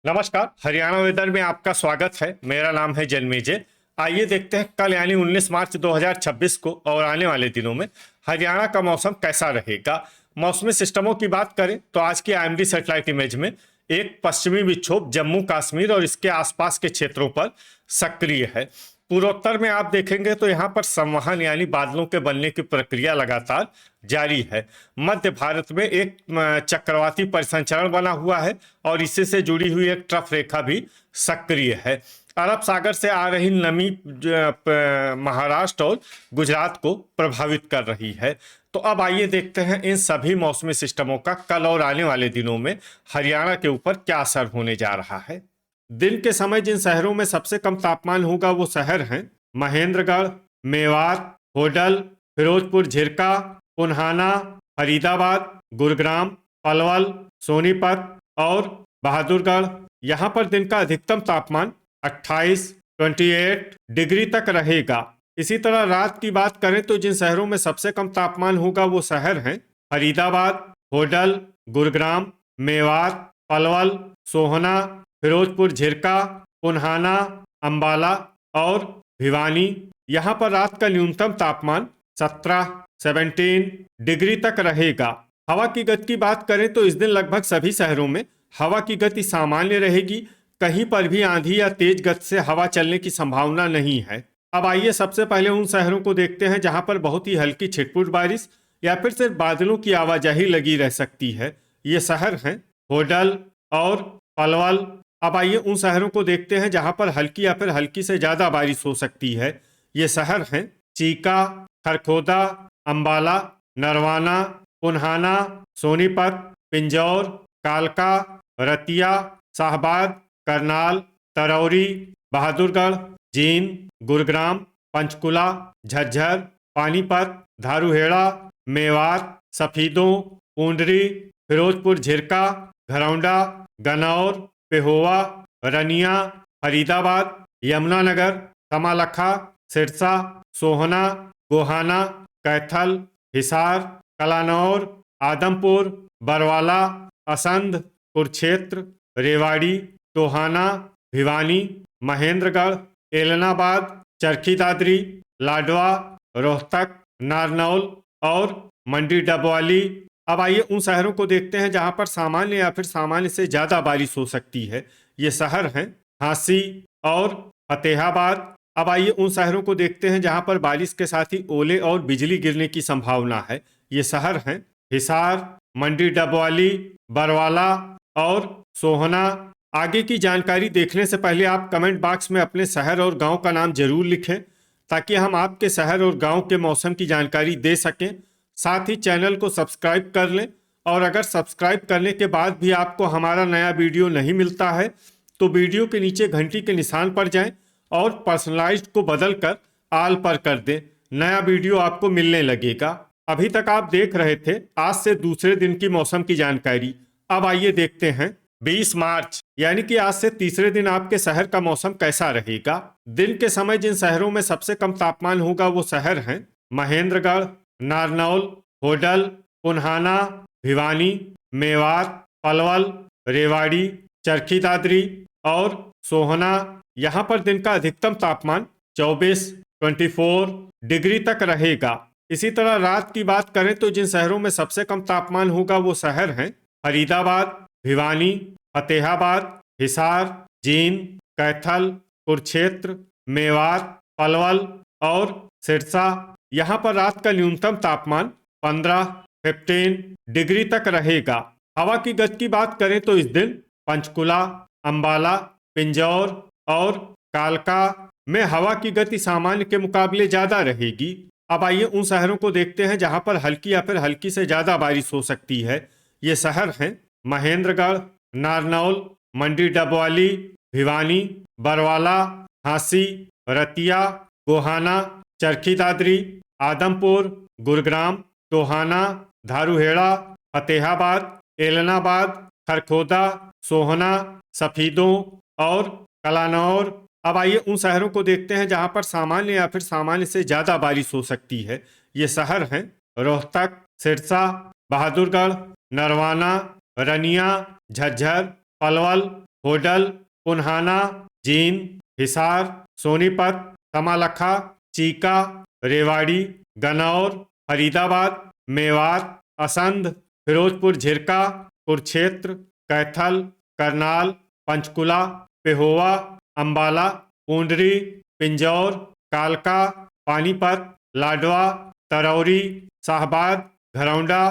नमस्कार। हरियाणा वेदर में आपका स्वागत है। मेरा नाम है जन्मेजय। आइए देखते हैं कल यानी 19 मार्च 2026 को और आने वाले दिनों में हरियाणा का मौसम कैसा रहेगा। मौसमी सिस्टमों की बात करें तो आज की आईएमडी सैटेलाइट इमेज में एक पश्चिमी विक्षोभ जम्मू कश्मीर और इसके आसपास के क्षेत्रों पर सक्रिय है। पूर्वोत्तर में आप देखेंगे तो यहाँ पर संवहन यानी बादलों के बनने की प्रक्रिया लगातार जारी है। मध्य भारत में एक चक्रवाती परिसंचरण बना हुआ है और इसी से जुड़ी हुई एक ट्रफ रेखा भी सक्रिय है। अरब सागर से आ रही नमी महाराष्ट्र और गुजरात को प्रभावित कर रही है। तो अब आइए देखते हैं इन सभी मौसमी सिस्टमों का कल और आने वाले दिनों में हरियाणा के ऊपर क्या असर होने जा रहा है। दिन के समय जिन शहरों में सबसे कम तापमान होगा वो शहर हैं महेंद्रगढ़, मेवात, होडल, फिरोजपुर झिरका, पुन्हाना, फरीदाबाद, गुरुग्राम, पलवल, सोनीपत और बहादुरगढ़। यहाँ पर दिन का अधिकतम तापमान 28 डिग्री तक रहेगा। इसी तरह रात की बात करें तो जिन शहरों में सबसे कम तापमान होगा वो शहर हैं फरीदाबाद, होडल, गुरुग्राम, मेवात, पलवल, सोहना, फिरोजपुर झिरका, पुन्हाना, अंबाला और भिवानी। यहाँ पर रात का न्यूनतम तापमान 17 डिग्री तक रहेगा। हवा की गति की बात करें तो इस दिन लगभग सभी शहरों में हवा की गति सामान्य रहेगी। कहीं पर भी आंधी या तेज गति से हवा चलने की संभावना नहीं है। अब आइए सबसे पहले उन शहरों को देखते हैं जहां पर बहुत ही हल्की छिटपुट बारिश या फिर सिर्फ बादलों की आवाजाही लगी रह सकती है। ये शहर हैं होडल और पलवल। अब आइए उन शहरों को देखते हैं जहां पर हल्की या फिर हल्की से ज्यादा बारिश हो सकती है। ये शहर हैं चीका, खरखोदा, अंबाला, नरवाना, पुन्हाना, सोनीपत, पिंजौर, कालका, रतिया, शाहबाद, करनाल, तरौरी, बहादुरगढ़, जींद, गुरुग्राम, पंचकुला, झज्जर, पानीपत, धारूहेड़ा, मेवात, सफीदों, पूंडरी, फिरोजपुर झिरका, घरौंडा, गनौर, पेहोवा, रनिया, फरीदाबाद, यमुनानगर, कमालखा, सिरसा, सोहना, गोहाना, कैथल, हिसार, कलानौर, आदमपुर, बरवाला, असंध, कुरुक्षेत्र, रेवाड़ी, टोहाना, भिवानी, महेंद्रगढ़, एलनाबाद, चरखी दादरी, लाडवा, रोहतक, नारनौल और मंडी डबवाली। अब आइए उन शहरों को देखते हैं जहां पर सामान्य या फिर सामान्य से ज्यादा बारिश हो सकती है। ये शहर हैं झांसी और फतेहाबाद। अब आइए उन शहरों को देखते हैं जहां पर बारिश के साथ ही ओले और बिजली गिरने की संभावना है। ये शहर हैं हिसार, मंडी डबवाली, बरवाला और सोहना। आगे की जानकारी देखने से पहले आप कमेंट बॉक्स में अपने शहर और गांव का नाम जरूर लिखें ताकि हम आपके शहर और गांव के मौसम की जानकारी दे सकें। साथ ही चैनल को सब्सक्राइब कर लें और अगर सब्सक्राइब करने के बाद भी आपको हमारा नया वीडियो नहीं मिलता है तो वीडियो के नीचे घंटी के निशान पर जाएं और पर्सनलाइज्ड को बदलकर आल पर कर दें। नया वीडियो आपको मिलने लगेगा। अभी तक आप देख रहे थे आज से दूसरे दिन की मौसम की जानकारी। अब आइए देखते हैं 20 मार्च यानी कि आज से तीसरे दिन आपके शहर का मौसम कैसा रहेगा। दिन के समय जिन शहरों में सबसे कम तापमान होगा वो शहर हैं महेंद्रगढ़, नारनौल, होडल, पुन्हाना, भिवानी, मेवात, पलवल, रेवाड़ी, चरखी दादरी और सोहना। यहाँ पर दिन का अधिकतम तापमान 24 डिग्री तक रहेगा। इसी तरह रात की बात करें तो जिन शहरों में सबसे कम तापमान होगा वो शहर हैं फरीदाबाद, भिवानी, फतेहाबाद, हिसार, जींद, कैथल, कुरुक्षेत्र, मेवात, पलवल और सिरसा। यहाँ पर रात का न्यूनतम तापमान 15 डिग्री तक रहेगा। हवा की गति की बात करें तो इस दिन पंचकुला, अंबाला, पिंजौर और कालका में हवा की गति सामान्य के मुकाबले ज्यादा रहेगी। अब आइए उन शहरों को देखते हैं जहां पर हल्की या फिर हल्की से ज्यादा बारिश हो सकती है। ये शहर हैं महेंद्रगढ़, नारनौल, मंडी डबवाली, भिवानी, बरवाला, झांसी, रतिया, गोहाना, चरखी दादरी, आदमपुर, गुरुग्राम, टोहाना, धारूहेड़ा, फतेहाबाद, एलनाबाद, खरखोदा, सोहना, सफीदों और कलानौर। अब आइए उन शहरों को देखते हैं जहां पर सामान्य या फिर सामान्य से ज्यादा बारिश हो सकती है। ये शहर हैं रोहतक, सिरसा, बहादुरगढ़, नरवाना, रनिया, झज्जर, पलवल, होडल, पुन्हाना, जींद, हिसार, सोनीपत, कमालखा, चीका, रेवाड़ी, गन्नौर, फरीदाबाद, मेवात, असंध, फिरोजपुर झिरका, कुरुक्षेत्र, कैथल, करनाल, पंचकुला, पेहोवा, अंबाला, पूंडरी, पिंजौर, कालका, पानीपत, लाडवा, तरौरी, शाहबाद, घरौंडा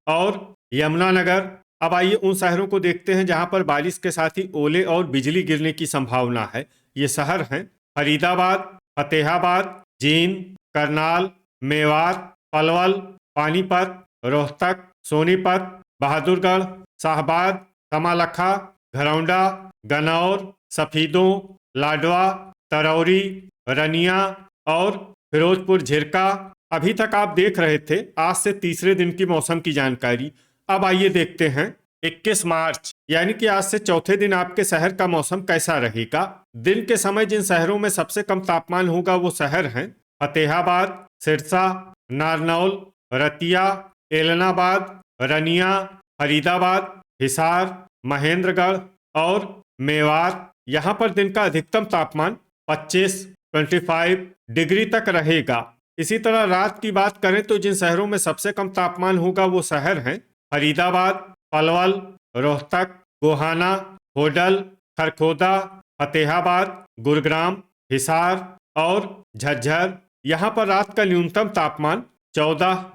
और यमुनानगर। अब आइए उन शहरों को देखते हैं जहां पर बारिश के साथ ही ओले और बिजली गिरने की संभावना है। ये शहर हैं फरीदाबाद, फतेहाबाद, जींद, करनाल, मेवात, पलवल, पानीपत, रोहतक, सोनीपत, बहादुरगढ़, शाहबाद, कमालखा, घरौंडा, गन्नौर, सफीदों, लाडवा, तरौरी, रनिया और फिरोजपुर झिरका। अभी तक आप देख रहे थे आज से तीसरे दिन की मौसम की जानकारी। अब आइए देखते हैं 21 मार्च यानी कि आज से चौथे दिन आपके शहर का मौसम कैसा रहेगा। दिन के समय जिन शहरों में सबसे कम तापमान होगा वो शहर हैं फतेहाबाद, सिरसा, नारनौल, रतिया, एलनाबाद, रनिया, फरीदाबाद, हिसार, महेंद्रगढ़ और मेवात। यहाँ पर दिन का अधिकतम तापमान 25 डिग्री तक रहेगा। इसी तरह रात की बात करें तो जिन शहरों में सबसे कम तापमान होगा वो शहर हैं फरीदाबाद, पलवल, रोहतक, गोहाना, होडल, खरखोदा, फतेहाबाद, गुरुग्राम, हिसार और झज्जर। यहाँ पर रात का न्यूनतम तापमान 14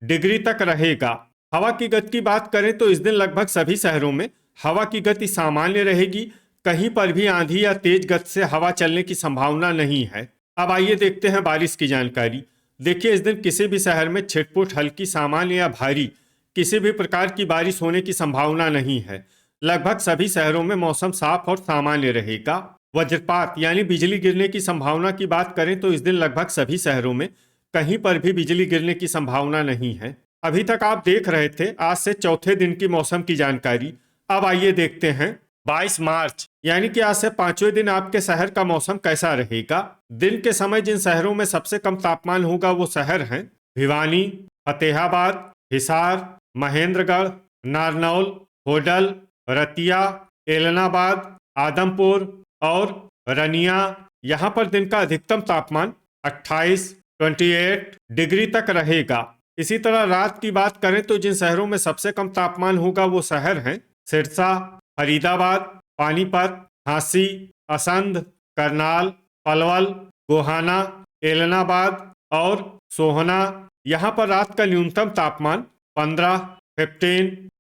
डिग्री तक रहेगा। हवा की गति की बात करें तो इस दिन लगभग सभी शहरों में हवा की गति सामान्य रहेगी। कहीं पर भी आंधी या तेज गति से हवा चलने की संभावना नहीं है। अब आइए देखते हैं बारिश की जानकारी। देखिए इस दिन किसी भी शहर में छिटपुट हल्की, सामान्य या भारी किसी भी प्रकार की बारिश होने की संभावना नहीं है। लगभग सभी शहरों में मौसम साफ और सामान्य रहेगा। वज्रपात यानी बिजली गिरने की संभावना की बात करें तो इस दिन लगभग सभी शहरों में कहीं पर भी बिजली गिरने की संभावना नहीं है। अभी तक आप देख रहे थे आज से चौथे दिन की मौसम की जानकारी। अब आइए देखते हैं 22 मार्च यानी कि आज से पांचवें दिन आपके शहर का मौसम कैसा रहेगा। दिन के समय जिन शहरों में सबसे कम तापमान होगा वो शहर हैं भिवानी, फतेहाबाद, हिसार, महेंद्रगढ़, नारनौल, होडल, रतिया, एलनाबाद, आदमपुर और रनिया। यहाँ पर दिन का अधिकतम तापमान 28 डिग्री तक रहेगा। इसी तरह रात की बात करें तो जिन शहरों में सबसे कम तापमान होगा वो शहर हैं सिरसा, फरीदाबाद, पानीपत, झांसी, असंध, करनाल, पलवल, गोहाना, एलनाबाद और सोहना। यहाँ पर रात का न्यूनतम तापमान 15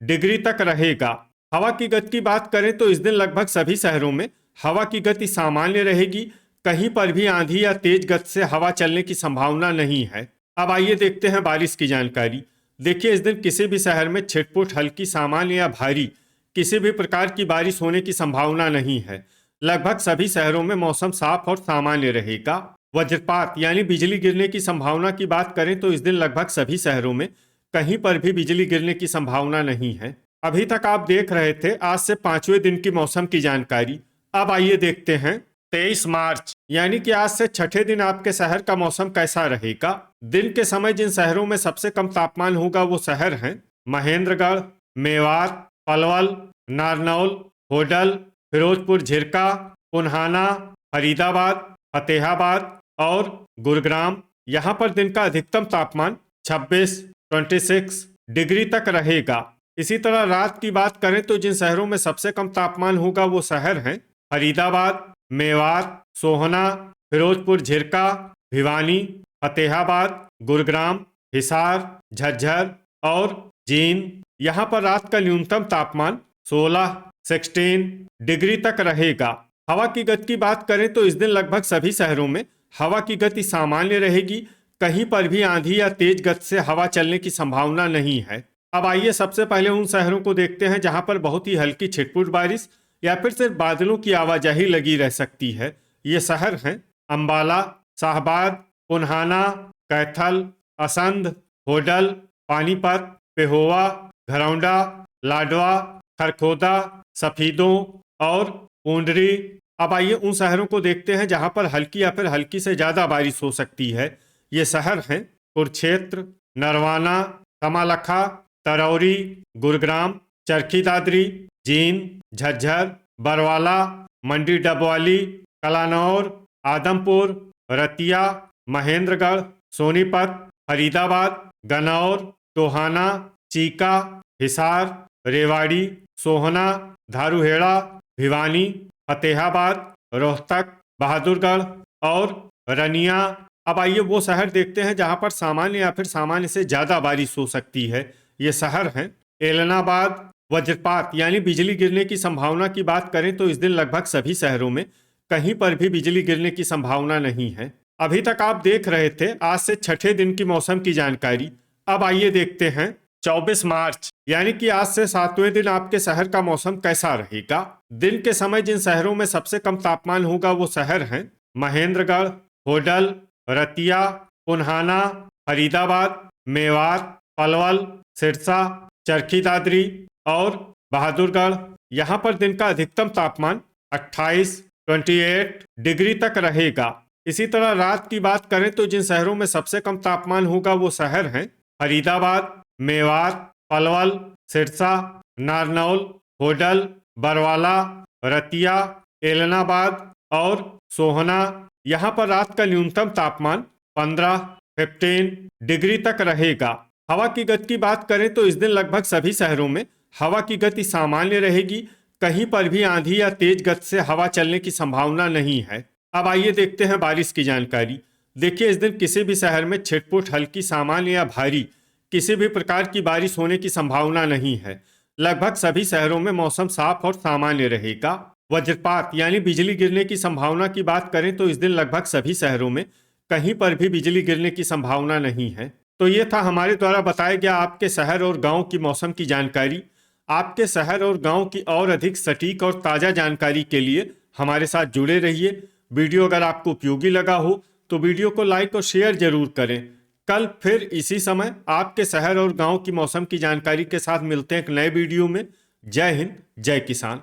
डिग्री तक रहेगा। हवा की गति की बात करें तो इस दिन लगभग सभी शहरों में हवा की गति सामान्य रहेगी। कहीं पर भी आंधी या तेज गति से हवा चलने की संभावना नहीं है। अब आइए देखते हैं बारिश की जानकारी। देखिए इस दिन किसी भी शहर में छिटपुट हल्की, सामान्य या भारी किसी भी प्रकार की बारिश होने की संभावना नहीं है। लगभग सभी शहरों में मौसम साफ और सामान्य रहेगा। वज्रपात यानी बिजली गिरने की संभावना की बात करें तो इस दिन लगभग सभी शहरों में कहीं पर भी बिजली गिरने की संभावना नहीं है। अभी तक आप देख रहे थे आज से पांचवें दिन की मौसम की जानकारी। अब आइए देखते हैं 23 मार्च यानी कि आज से छठे दिन आपके शहर का मौसम कैसा रहेगा। दिन के समय जिन शहरों में सबसे कम तापमान होगा वो शहर हैं महेंद्रगढ़, मेवात, पलवल, नारनौल, होडल, फिरोजपुर झिरका, पुन्हाना, फरीदाबाद, फतेहाबाद और गुरुग्राम। यहाँ पर दिन का अधिकतम तापमान 26 डिग्री तक रहेगा। इसी तरह रात की बात करें तो जिन शहरों में सबसे कम तापमान होगा वो शहर हैं फरीदाबाद, मेवात, सोहना, फिरोजपुर झिरका, भिवानी, फतेहाबाद, गुरुग्राम, हिसार, झज्जर और जींद। यहाँ पर रात का न्यूनतम तापमान 16 डिग्री तक रहेगा। हवा की गति की बात करें तो इस दिन लगभग सभी शहरों में हवा की गति सामान्य रहेगी। कहीं पर भी आंधी या तेज गति से हवा चलने की संभावना नहीं है। अब आइए सबसे पहले उन शहरों को देखते हैं जहां पर बहुत ही हल्की छिटपुट बारिश या फिर सिर्फ बादलों की आवाजाही लगी रह सकती है। ये शहर हैं अंबाला, शाहबाद, पुन्हाना, कैथल, असंध, होडल, पानीपत, पेहोवा, घरौंडा, लाडवा, खरखोदा, सफीदों और पूंडरी। अब आइए उन शहरों को देखते हैं जहां पर हल्की या फिर हल्की से ज्यादा बारिश हो सकती है। ये शहर हैं कुरुक्षेत्र, नरवाना, कमालखा, तरौरी, गुरुग्राम, चरखी दादरी, जींद, झज्जर बरवाला, मंडी डबवाली, कलानौर, आदमपुर, रतिया, महेंद्रगढ़, सोनीपत, फरीदाबाद, गन्नौर, टोहाना, चीका, हिसार, रेवाड़ी, सोहना, धारूहेड़ा, भिवानी, फतेहाबाद, रोहतक, बहादुरगढ़ और रनिया। अब आइए वो शहर देखते हैं जहां पर सामान्य या फिर सामान्य से ज्यादा बारिश हो सकती है। ये शहर हैं एलनाबाद। वज्रपात यानी बिजली गिरने की संभावना की बात करें तो इस दिन लगभग सभी शहरों में कहीं पर भी बिजली गिरने की संभावना नहीं है। अभी तक आप देख रहे थे आज से छठे दिन की मौसम की जानकारी। अब आइए देखते हैं 24 मार्च यानी कि आज से 7वें दिन आपके शहर का मौसम कैसा रहेगा। दिन के समय जिन शहरों में सबसे कम तापमान होगा वो शहर हैं महेंद्रगढ़, होडल, रतिया, पुन्हाना, फरीदाबाद, मेवात, पलवल, सिरसा, चरखी दादरी और बहादुरगढ़। यहाँ पर दिन का अधिकतम तापमान 28 डिग्री तक रहेगा। इसी तरह रात की बात करें तो जिन शहरों में सबसे कम तापमान होगा वो शहर हैं फरीदाबाद, मेवात, पलवल, सिरसा, नारनौल, होडल, बरवाला, रतिया, एलनाबाद और सोहना। यहाँ पर रात का न्यूनतम तापमान 15 डिग्री तक रहेगा। हवा की गति की बात करें तो इस दिन लगभग सभी शहरों में हवा की गति सामान्य रहेगी। कहीं पर भी आंधी या तेज गति से हवा चलने की संभावना नहीं है। अब आइए देखते हैं बारिश की जानकारी। देखिए इस दिन किसी भी शहर में छिटपुट, हल्की, सामान्य या भारी किसी भी प्रकार की बारिश होने की संभावना नहीं है। लगभग सभी शहरों में मौसम साफ और सामान्य रहेगा। वज्रपात यानी बिजली गिरने की संभावना की बात करें तो इस दिन लगभग सभी शहरों में कहीं पर भी बिजली गिरने की संभावना नहीं है। तो ये था हमारे द्वारा बताया गया आपके शहर और गांव की मौसम की जानकारी। आपके शहर और गांव की और अधिक सटीक और ताज़ा जानकारी के लिए हमारे साथ जुड़े रहिए। वीडियो अगर आपको उपयोगी लगा हो तो वीडियो को लाइक और शेयर जरूर करें। कल फिर इसी समय आपके शहर और गांव की मौसम की जानकारी के साथ मिलते हैं एक नए वीडियो में। जय हिंद, जय किसान।